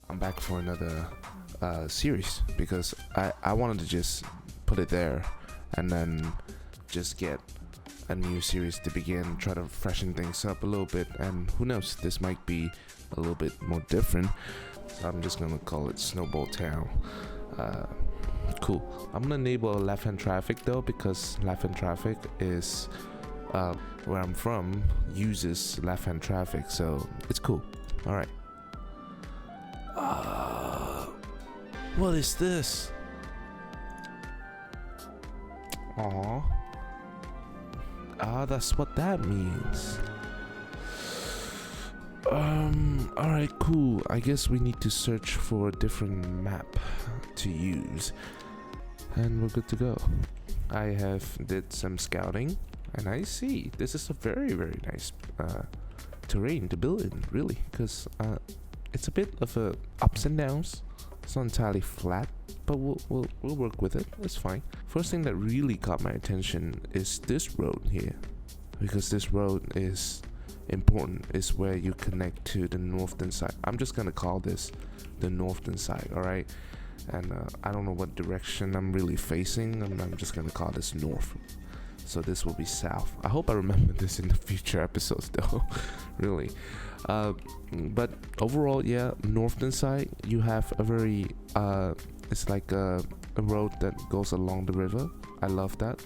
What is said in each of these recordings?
I'm back for another series because I wanted to just put it there and then just get a new series to begin, try to freshen things up a little bit, and who knows, this might be a little bit more different. So I'm just gonna call it Snowballtown. Cool. I'm gonna enable left hand traffic though, because left hand traffic is where I'm from uses left hand traffic, so it's cool. Alright. What is this? Aww. That's what that means. Alright, cool. I guess we need to search for a different map to use. And we're good to go. I have did some scouting, and I see this is a very, very nice terrain to build in, really, because it's a bit of a ups and downs. It's not entirely flat, but we'll work with it. It's fine. First thing that really caught my attention is this road here, because this road is important. It's where you connect to the northern side. I'm just gonna call this the northern side, all right? And I don't know what direction I'm really facing, and I'm just gonna call this north. So this will be south. I hope I remember this in the future episodes though. Really. But overall, yeah, northern side, you have a very it's like a road that goes along the river. I love that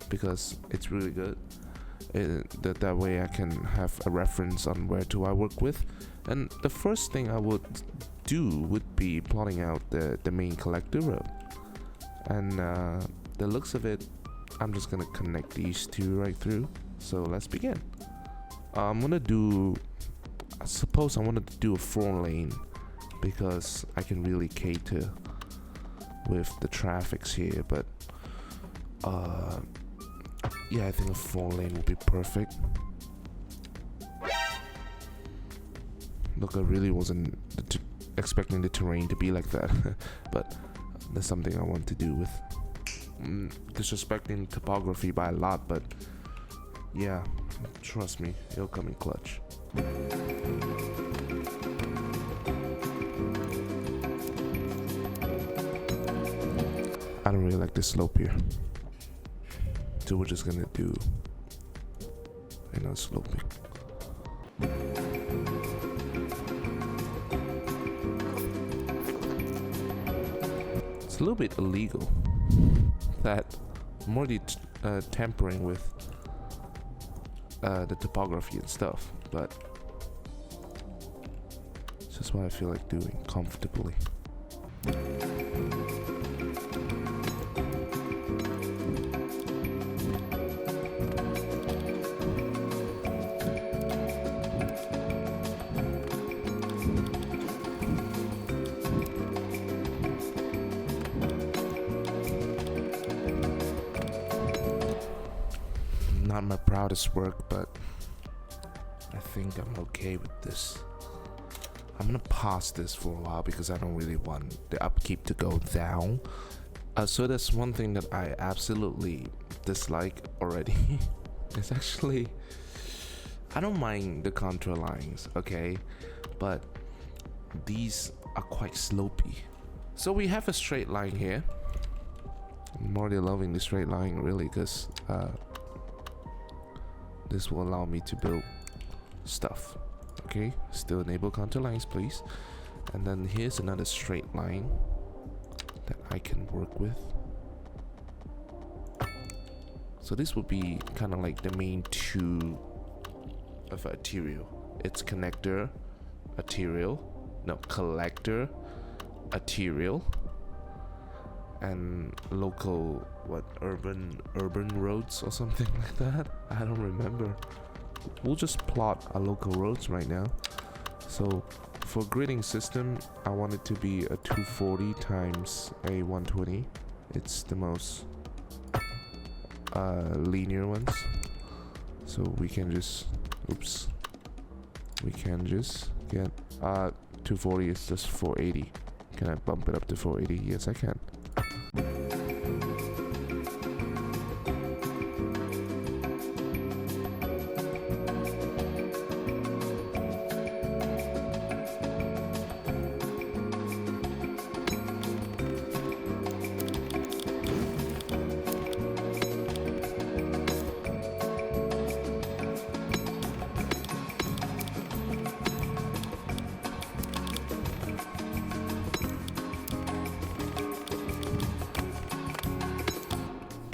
because it's really good. That way I can have a reference on where to I work with. And the first thing I would do would be plotting out the main collector road. And the looks of it, I'm just gonna connect these two right through. So let's begin. I suppose I wanted to do a 4-lane because I can really cater with the traffics here, but yeah, I think a 4-lane will be perfect. Look, I really wasn't expecting the terrain to be like that, but that's something I want to do with. Disrespecting topography by a lot, but yeah, trust me, it'll come in clutch. I don't really like this slope here, so we're just gonna do sloping. It's a little bit illegal that I'm already tampering with the topography and stuff, but it's just what I feel like doing comfortably. Not my proudest work, but I think I'm okay with this. I'm gonna pause this for a while because I don't really want the upkeep to go down. So that's one thing that I absolutely dislike already. It's actually, I don't mind the contour lines, okay, but these are quite slopey. So we have a straight line here. I'm already loving the straight line, really, because this will allow me to build stuff. Okay, still enable contour lines, please. And then here's another straight line that I can work with. So this would be kind of like the main two of arterial. It's connector, collector, arterial, and local urban roads or something like that. I don't remember. We'll just plot our local roads right now. So for gridding system, I want it to be a 240 times a 120. It's the most linear ones. So we can just get 240 is just 480. Can I bump it up to 480? Yes, I can.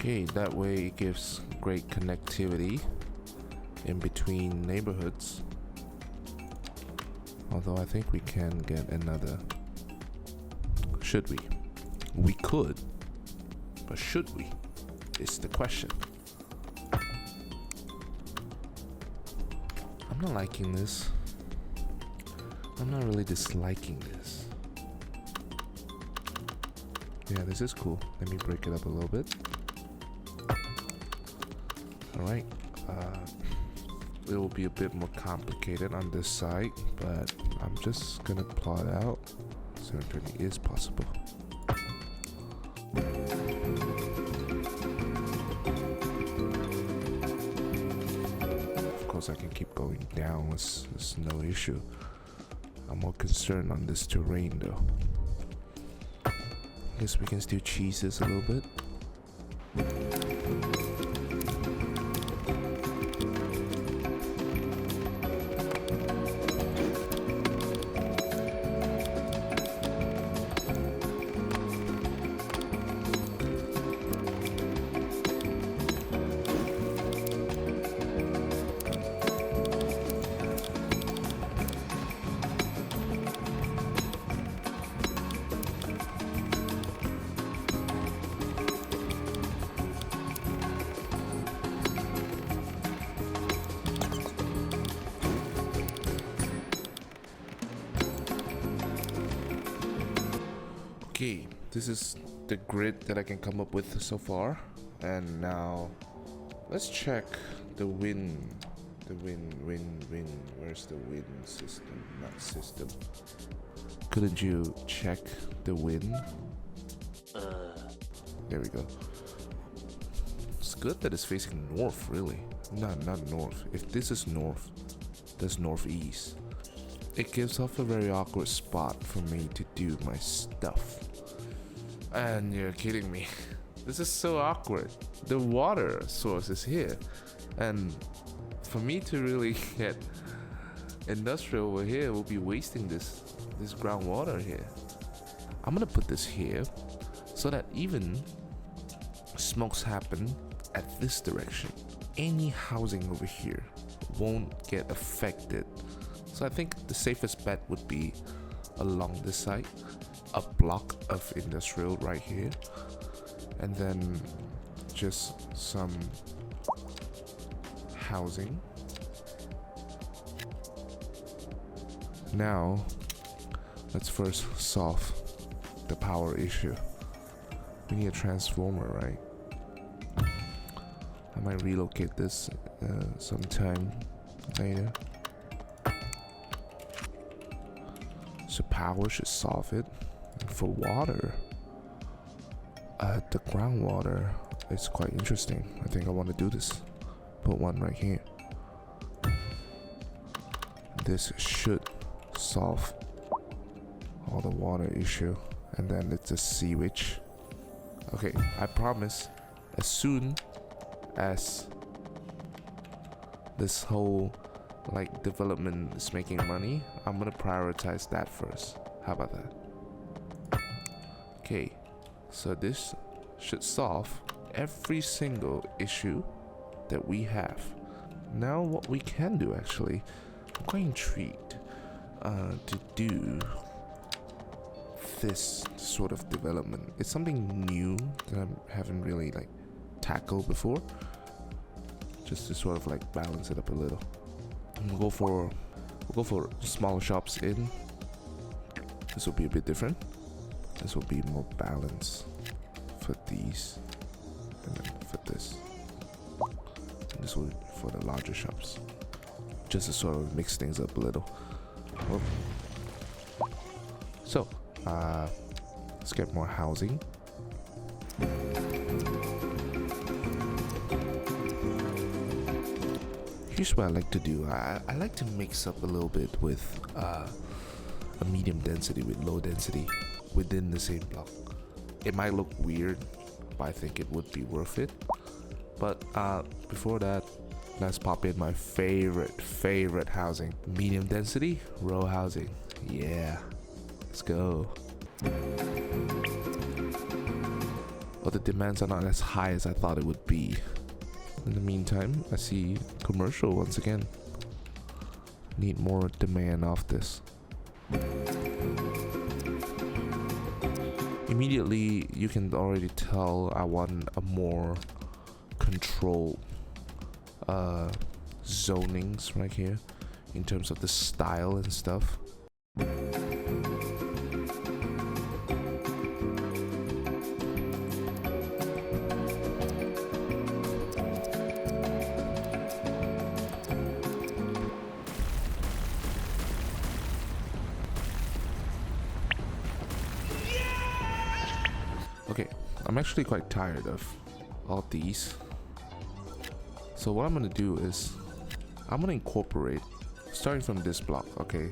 Okay, that way it gives great connectivity in between neighborhoods. Although I think we can get another. Should we? We could, but should we? Is the question. I'm not liking this. I'm not really disliking this. Yeah, this is cool. Let me break it up a little bit. Alright. It will be a bit more complicated on this side, but I'm just gonna plot out so it really is possible. Of course, I can keep going down. It's no issue. I'm more concerned on this terrain though. Guess we can still cheese this a little bit. Okay, this is the grid that I can come up with so far. And now let's check the wind. The wind. Where's the wind system? Not system. Couldn't you check the wind? There we go. It's good that it's facing north, really. No, not north. If this is north, that's northeast. It gives off a very awkward spot for me to do my stuff. And you're kidding me. This is so awkward. The water source is here. And for me to really get industrial over here, we'll be wasting this groundwater here. I'm gonna put this here so that even smokes happen at this direction, any housing over here won't get affected. So I think the safest bet would be along this side, a block of industrial right here, and then just some housing. Now, let's first solve the power issue. We need a transformer, right? I might relocate this sometime later. So power should solve it. And for water, the groundwater is quite interesting. I think I want to do this. Put one right here. This should solve all the water issue. And then it's a sewage. Okay, I promise, as soon as this whole development is making money, I'm gonna prioritize that first. How about that? Okay, so this should solve every single issue that we have. Now what we can do, actually, I'm quite intrigued to do this sort of development. It's something new that I haven't really tackled before, just to sort of balance it up a little. We'll go for smaller shops in. This will be a bit different. This will be more balanced for these, and then for this. And this will be for the larger shops, just to sort of mix things up a little. Well, so let's get more housing. Here's what I like to do. I like to mix up a little bit with a medium density with low density within the same block. It might look weird, but I think it would be worth it. But before that, let's pop in my favorite housing. Medium density, row housing. Yeah, let's go. or the demands are not as high as I thought it would be. In the meantime, I see commercial once again. Need more demand off this. Immediately, you can already tell I want a more controlled zonings right here in terms of the style and stuff. Okay, I'm actually quite tired of all these. So what I'm gonna do is I'm gonna incorporate, starting from this block, okay?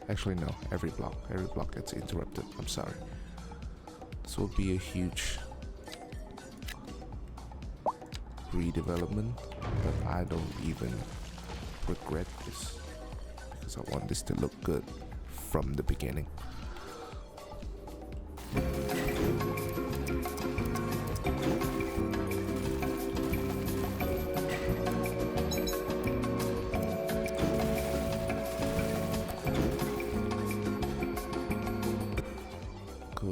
Actually no, every block gets interrupted. I'm sorry. This will be a huge redevelopment, but I don't even regret this because I want this to look good from the beginning.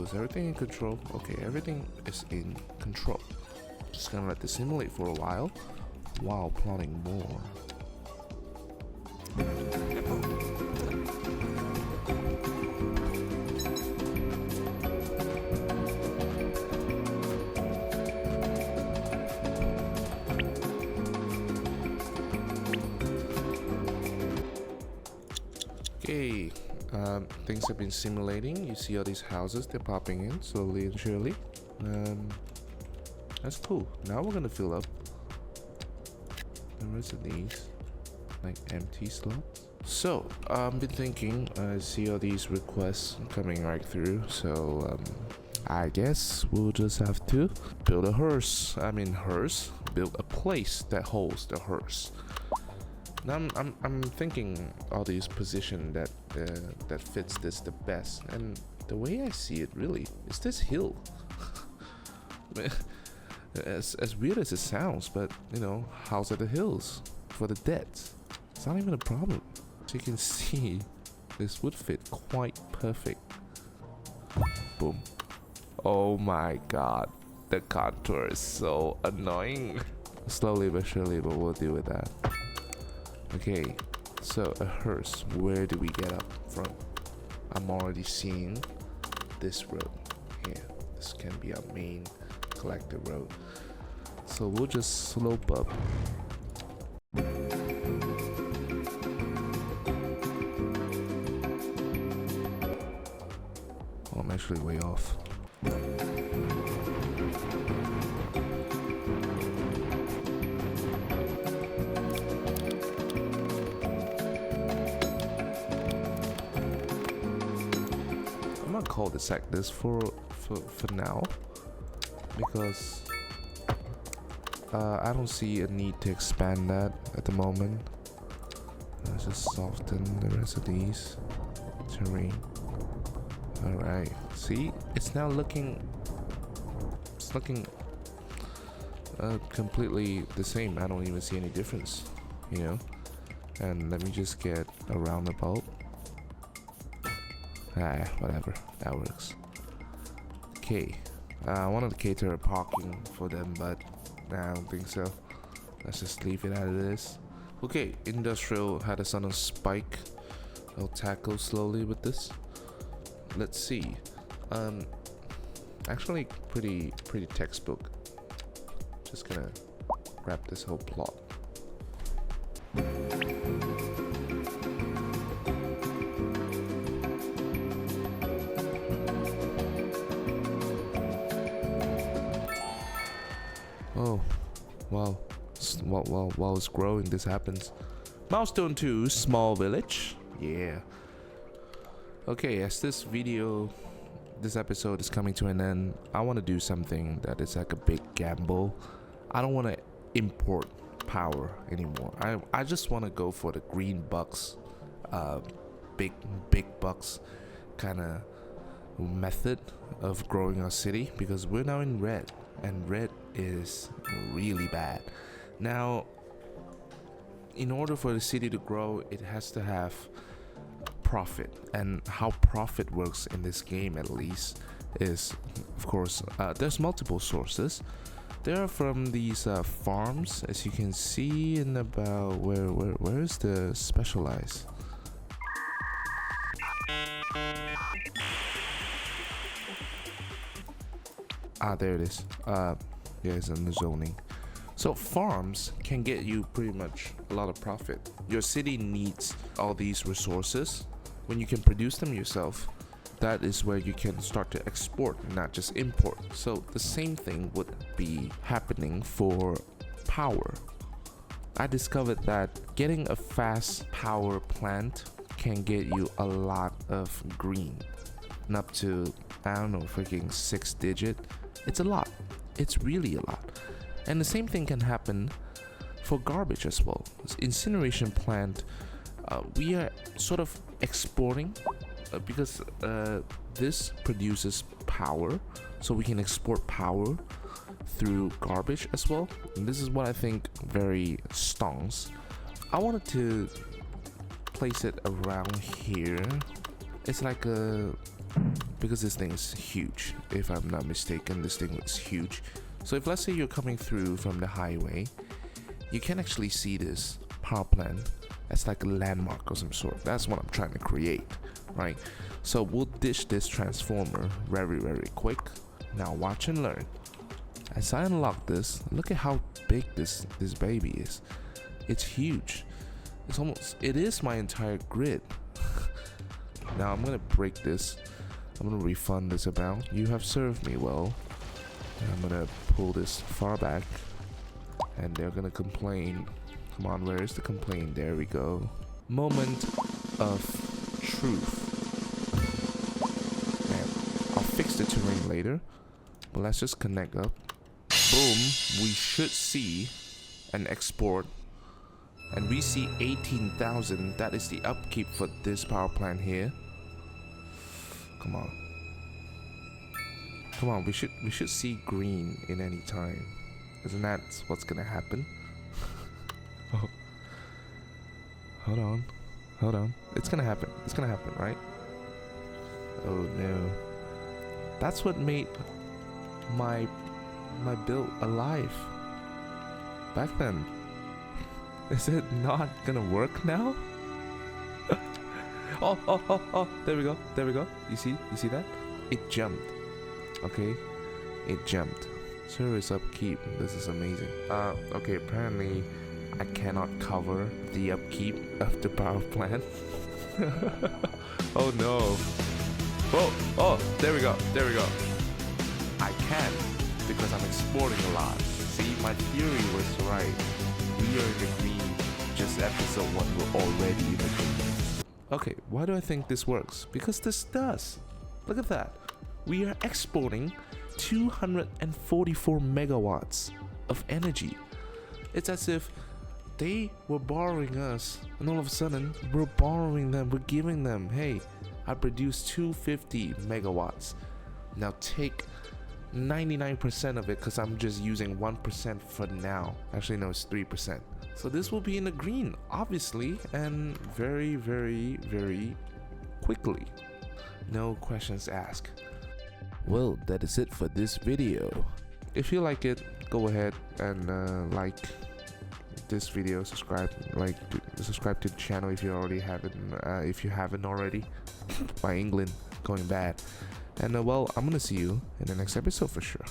Is everything in control? Okay, everything is in control. Just gonna let this simulate for a while plotting more. Okay. Things have been simulating. You see all these houses, they're popping in slowly and surely. That's cool. Now we're gonna fill up the rest of these, like empty slots. So I've been thinking, I see all these requests coming right through, so I guess we'll just have to build a hearse. Build a place that holds the hearse. Now I'm thinking all these position that fits this the best, and the way I see it really is this hill. as weird as it sounds, but you know, house at the hills for the dead. It's not even a problem. As you can see, this would fit quite perfect. Boom. Oh my god, the contour is so annoying. Slowly but surely, but we'll deal with that. Okay, so a hearse, where do we get up from? I'm already seeing this road here. This can be our main collector road. So we'll just slope up. Oh, I'm actually way off. Cul-de-sac this for now, because I don't see a need to expand that at the moment. Let's just soften the rest of these terrain. All right, see, it's now looking completely the same. I don't even see any difference, you know. And let me just get a roundabout. Whatever, that works. Okay, I wanted to cater parking for them, but I don't think so. Let's just leave it as it is. Okay, industrial had us on a spike. I'll tackle slowly with this. Let's see. Actually, pretty textbook. Just gonna wrap this whole plot. Oh, wow. While it's growing, this happens. Milestone 2, small village. Yeah. Okay, as this episode is coming to an end, I want to do something that is like a big gamble. I don't want to import power anymore. I just want to go for the green bucks, big bucks kind of method of growing our city, because we're now in red, and red is really bad. Now, in order for the city to grow, it has to have profit, and how profit works in this game, at least, is, of course, there's multiple sources. There are from these farms, as you can see in about where is the specialized? There it is. Yeah, it's in the zoning. So farms can get you pretty much a lot of profit. Your city needs all these resources. When you can produce them yourself, that is where you can start to export, not just import. So the same thing would be happening for power. I discovered that getting a fast power plant can get you a lot of green, and up to, I don't know, freaking 6 digit. It's a lot. It's really a lot. And the same thing can happen for garbage as well. Incineration plant, we are sort of exporting because this produces power, so we can export power through garbage as well. And this is what I think very stonks. I wanted to place it around here. It's like a, because this thing is huge, if I'm not mistaken, this thing is huge. So if let's say you're coming through from the highway, you can actually see this power plant as like a landmark of some sort. That's what I'm trying to create, right? So we'll dish this transformer very, very quick. Now watch and learn. As I unlock this, look at how big this baby is. It's huge. It's almost, it is my entire grid. Now I'm gonna break this. I'm gonna refund this amount. You have served me well. And I'm gonna pull this far back, and they're gonna complain. Come on, where is the complaint? There we go. Moment of truth. And I'll fix the terrain later, but let's just connect up. Boom, we should see an export, and we see 18,000. That is the upkeep for this power plant here. Come on. Come on, we should see green in any time. Isn't that what's gonna happen? Oh. Hold on. It's gonna happen. It's gonna happen, right? Oh no. That's what made my build alive back then. Is it not gonna work now? Oh, there we go. You see that? It jumped. Okay, it jumped. Service upkeep, this is amazing. Okay, apparently I cannot cover the upkeep of the power plant. Oh no. Oh, there we go. I can, because I'm exporting a lot. See, my theory was right. We are in the green. Just episode 1, we're already in the green. Okay, why do I think this works? Because this does. Look at that. We are exporting 244 megawatts of energy. It's as if they were borrowing us, and all of a sudden we're borrowing them, we're giving them, hey, I produced 250 megawatts. Now take 99% of it, because I'm just using 1% for now. Actually no, it's 3%. So this will be in the green, obviously, and very, very, very quickly. No questions asked. Well, that is it for this video. If you like it, go ahead and like this video, subscribe to the channel if you already haven't. If you haven't already, my England going bad. And well, I'm gonna see you in the next episode for sure.